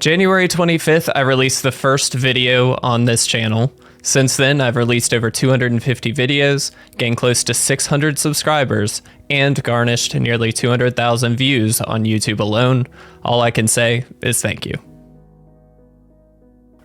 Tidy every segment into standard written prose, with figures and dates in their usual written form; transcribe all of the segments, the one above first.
January 25th, I released the first video on this channel. Since then, I've released over 250 videos, gained close to 600 subscribers, and garnished nearly 200,000 views on YouTube alone. All I can say is thank you.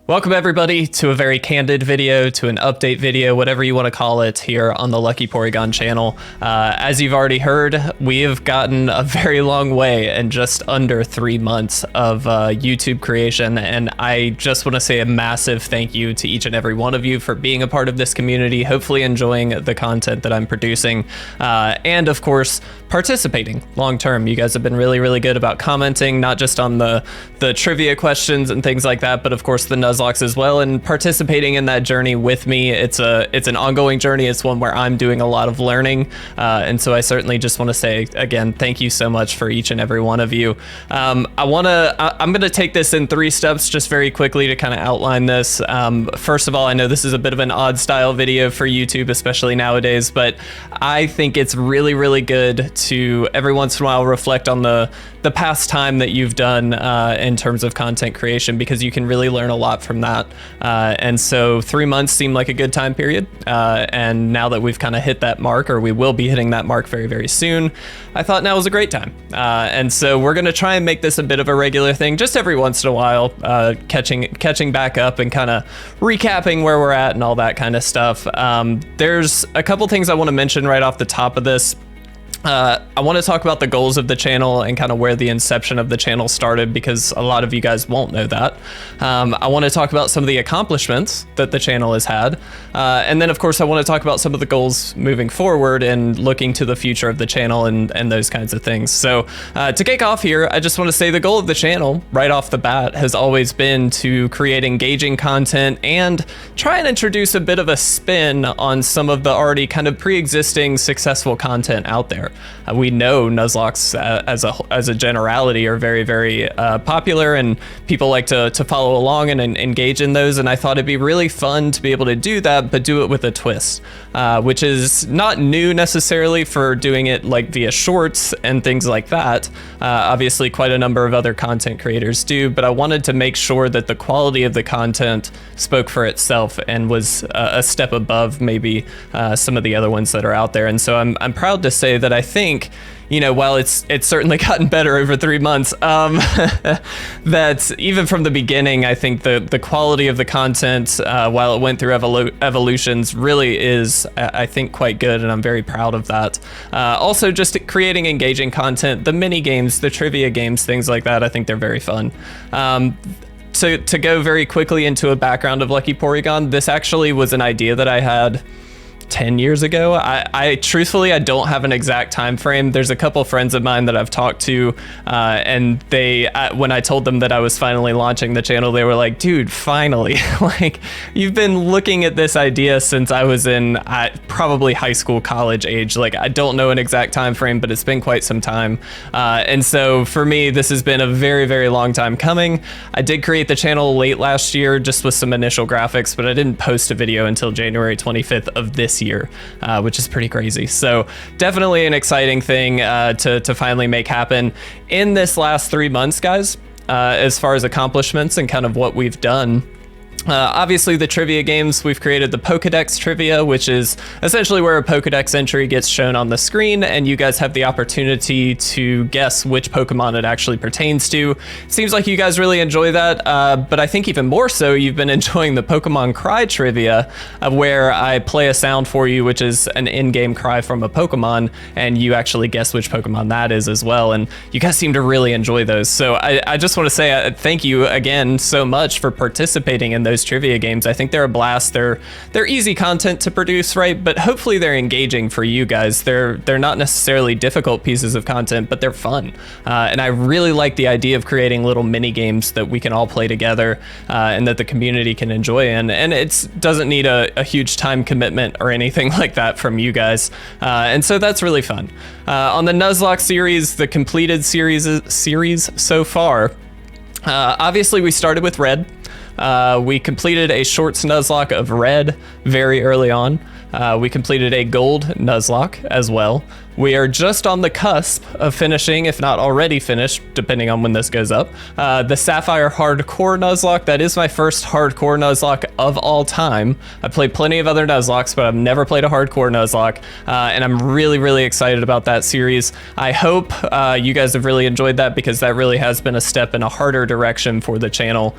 Welcome everybody to a very candid video, to an update video, whatever you want to call it, here on the Lucky Porygon channel. As you've already heard, we have gotten a very long way in just under 3 months of YouTube creation, and I just want to say a massive thank you to each and every one of you for being a part of this community, hopefully enjoying the content that I'm producing, and of course, participating long term. You guys have been really, really good about commenting, not just on the trivia questions and things like that, but of course the Nuzlocke as well, and participating in that journey with me. It's an ongoing journey. It's one where I'm doing a lot of learning, and so I certainly just want to say again, thank you so much for each and every one of you. I'm gonna take this in 3 steps just very quickly to kind of outline this. First of all, I know this is a bit of an odd style video for YouTube, especially nowadays, but I think it's really, really good to every once in a while reflect on the past time that you've done in terms of content creation, because you can really learn a lot from that. And so 3 months seemed like a good time period. And now that we've kind of hit that mark, or we will be hitting that mark very, very soon, I thought now was a great time. And so we're going to try and make this a bit of a regular thing, just every once in a while, catching back up and kind of recapping where we're at and all that kind of stuff. There's a couple things I want to mention right off the top of this. I want to talk about the goals of the channel and kind of where the inception of the channel started, because a lot of you guys won't know that. I want to talk about some of the accomplishments that the channel has had. And then of course I want to talk about some of the goals moving forward and looking to the future of the channel and those kinds of things. So to kick off here, I just want to say the goal of the channel right off the bat has always been to create engaging content and try and introduce a bit of a spin on some of the already kind of pre-existing successful content out there. We know Nuzlocks as a generality are very, very popular, and people like to follow along and engage in those, and I thought it'd be really fun to be able to do that, but do it with a twist, which is not new necessarily for doing it like via shorts and things like that. Obviously quite a number of other content creators do, but I wanted to make sure that the quality of the content spoke for itself and was a step above maybe some of the other ones that are out there. And so I'm proud to say that I think, you know, while it's certainly gotten better over 3 months, that even from the beginning, I think the quality of the content, while it went through evolutions, really is, I think, quite good, and I'm very proud of that. Also, just creating engaging content, the mini games, the trivia games, things like that, I think they're very fun. To go very quickly into a background of Lucky Porygon, this actually was an idea that I had 10 years ago. I truthfully, I don't have an exact time frame. There's a couple friends of mine that I've talked to, and they, when I told them that I was finally launching the channel, they were like, dude, finally. Like, you've been looking at this idea since I was in probably high school, college age. Like, I don't know an exact time frame, but it's been quite some time. And so for me, this has been a very, very long time coming. I did create the channel late last year, just with some initial graphics, but I didn't post a video until January 25th of this year, which is pretty crazy. So definitely an exciting thing to finally make happen in this last 3 months, guys. As far as accomplishments and kind of what we've done. Obviously the trivia games, we've created the Pokédex trivia, which is essentially where a Pokédex entry gets shown on the screen, and you guys have the opportunity to guess which Pokemon it actually pertains to. Seems like you guys really enjoy that, but I think even more so, you've been enjoying the Pokemon Cry trivia, where I play a sound for you, which is an in-game cry from a Pokemon, and you actually guess which Pokemon that is as well, and you guys seem to really enjoy those. So I just want to say thank you again so much for participating in those trivia games. I think they're a blast. They're easy content to produce, right? But hopefully they're engaging for you guys. They're not necessarily difficult pieces of content, but they're fun. And I really like the idea of creating little mini games that we can all play together, and that the community can enjoy in. And it doesn't need a huge time commitment or anything like that from you guys. And so that's really fun. On the Nuzlocke series, the completed series so far, obviously we started with Red. We completed a Shorts Nuzlocke of red very early on. We completed a gold Nuzlocke as well. We are just on the cusp of finishing, if not already finished, depending on when this goes up, the Sapphire Hardcore Nuzlocke. That is my first Hardcore Nuzlocke of all time. I've played plenty of other Nuzlockes, but I've never played a Hardcore Nuzlocke, and I'm really, really excited about that series. I hope you guys have really enjoyed that, because that really has been a step in a harder direction for the channel,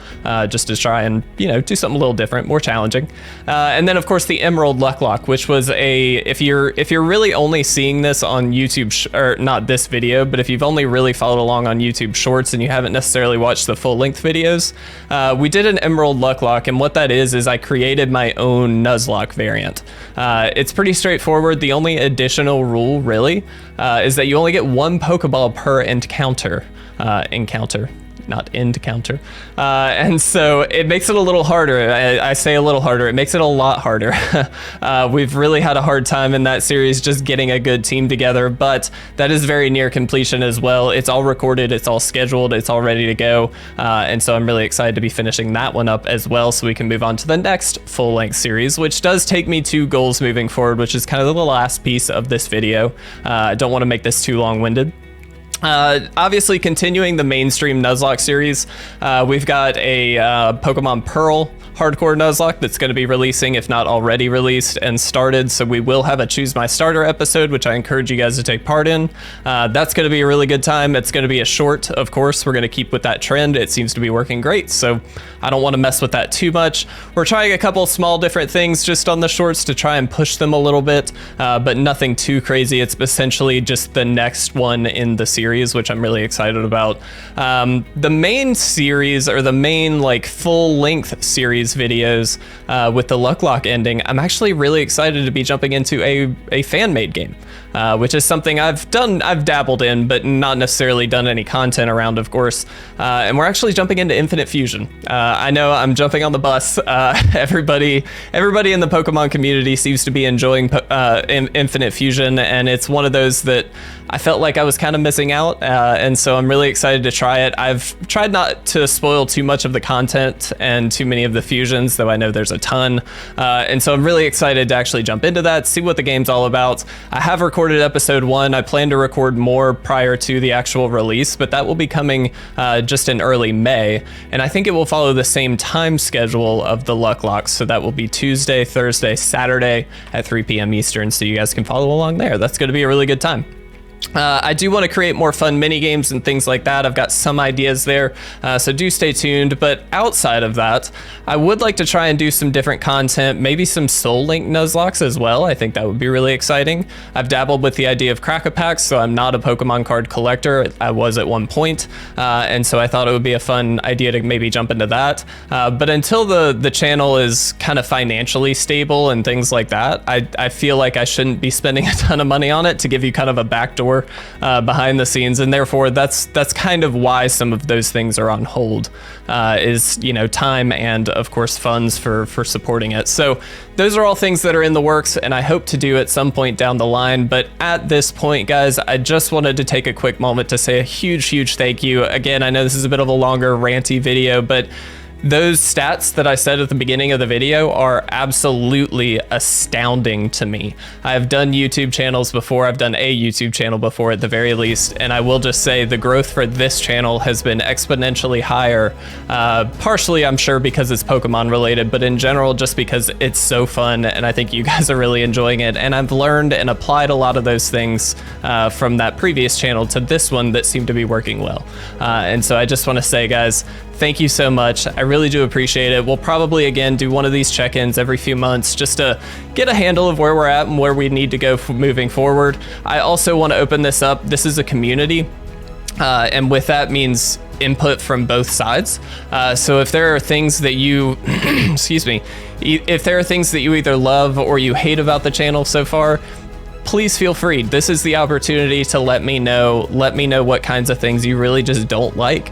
just to try and, you know, do something a little different, more challenging. And then, of course, the Emerald Lucklock, which was if you're really only seeing this on YouTube, or not this video, but if you've only really followed along on YouTube Shorts and you haven't necessarily watched the full-length videos, we did an Emerald Lucklock, and what that is I created my own Nuzlocke variant. It's pretty straightforward. The only additional rule, really, is that you only get one Pokeball per encounter. Not end counter. And so it makes it a little harder. I say a little harder. It makes it a lot harder. We've really had a hard time in that series just getting a good team together, but that is very near completion as well. It's all recorded, it's all scheduled, it's all ready to go. And so I'm really excited to be finishing that one up as well, so we can move on to the next full-length series, which does take me to goals moving forward, which is kind of the last piece of this video. I don't want to make this too long-winded. Obviously, continuing the mainstream Nuzlocke series, we've got a Pokemon Pearl Hardcore Nuzlocke that's going to be releasing, if not already released and started, so we will have a Choose My Starter episode, which I encourage you guys to take part in. That's going to be a really good time. It's going to be a short, of course. We're going to keep with that trend. It seems to be working great, so I don't want to mess with that too much. We're trying a couple small different things just on the shorts to try and push them a little bit, but nothing too crazy. It's essentially just the next one in the series, which I'm really excited about. The main series, or the main like full-length series videos with the Lucklock ending, I'm actually really excited to be jumping into a fan-made game, which is something I've dabbled in, but not necessarily done any content around, of course. And we're actually jumping into Infinite Fusion. I know I'm jumping on the bus. Everybody in the Pokemon community seems to be enjoying Infinite Fusion, and it's one of those that I felt like I was kind of missing out, and so I'm really excited to try it. I've tried not to spoil too much of the content and too many of the fusions, though I know there's a ton, and so I'm really excited to actually jump into that, see what the game's all about. I have recorded episode 1. I plan to record more prior to the actual release, but that will be coming just in early May, and I think it will follow the same time schedule of the Lucklocks, so that will be Tuesday, Thursday, Saturday at 3 p.m. Eastern, so you guys can follow along there. That's going to be a really good time. I do want to create more fun mini games and things like that. I've got some ideas there, so do stay tuned. But outside of that, I would like to try and do some different content, maybe some Soul Link Nuzlocks as well. I think that would be really exciting. I've dabbled with the idea of Crack-a-Packs, so I'm not a Pokemon card collector. I was at one point, and so I thought it would be a fun idea to maybe jump into that. But until the channel is kind of financially stable and things like that, I feel like I shouldn't be spending a ton of money on it to give you kind of a backdoor behind the scenes, and therefore that's kind of why some of those things are on hold, is, you know, time and of course funds for supporting it. So those are all things that are in the works, and I hope to do at some point down the line. But at this point, guys, I just wanted to take a quick moment to say a huge thank you. Again, I know this is a bit of a longer ranty video, but those stats that I said at the beginning of the video are absolutely astounding to me. I've done YouTube channels before. I've done a YouTube channel before at the very least, and I will just say the growth for this channel has been exponentially higher, partially I'm sure because it's Pokemon related, but in general just because it's so fun, and I think you guys are really enjoying it, and I've learned and applied a lot of those things from that previous channel to this one that seem to be working well. And so I just want to say, guys, thank you so much. I really do appreciate it. We'll probably, again, do one of these check-ins every few months just to get a handle of where we're at and where we need to go moving forward. I also want to open this up. This is a community, and with that means input from both sides. So if there are things that you, excuse me, if there are things that you either love or you hate about the channel so far, please feel free. This is the opportunity to let me know what kinds of things you really just don't like,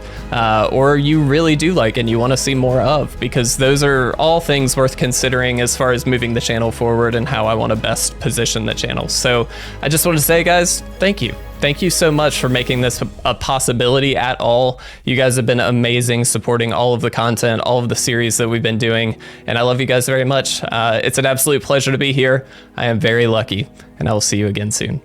or you really do like and you want to see more of, because those are all things worth considering as far as moving the channel forward and how I want to best position the channel. So I just want to say, guys, thank you. Thank you so much for making this a possibility at all. You guys have been amazing supporting all of the content, all of the series that we've been doing, and I love you guys very much. It's an absolute pleasure to be here. I am very lucky, and I will see you again soon.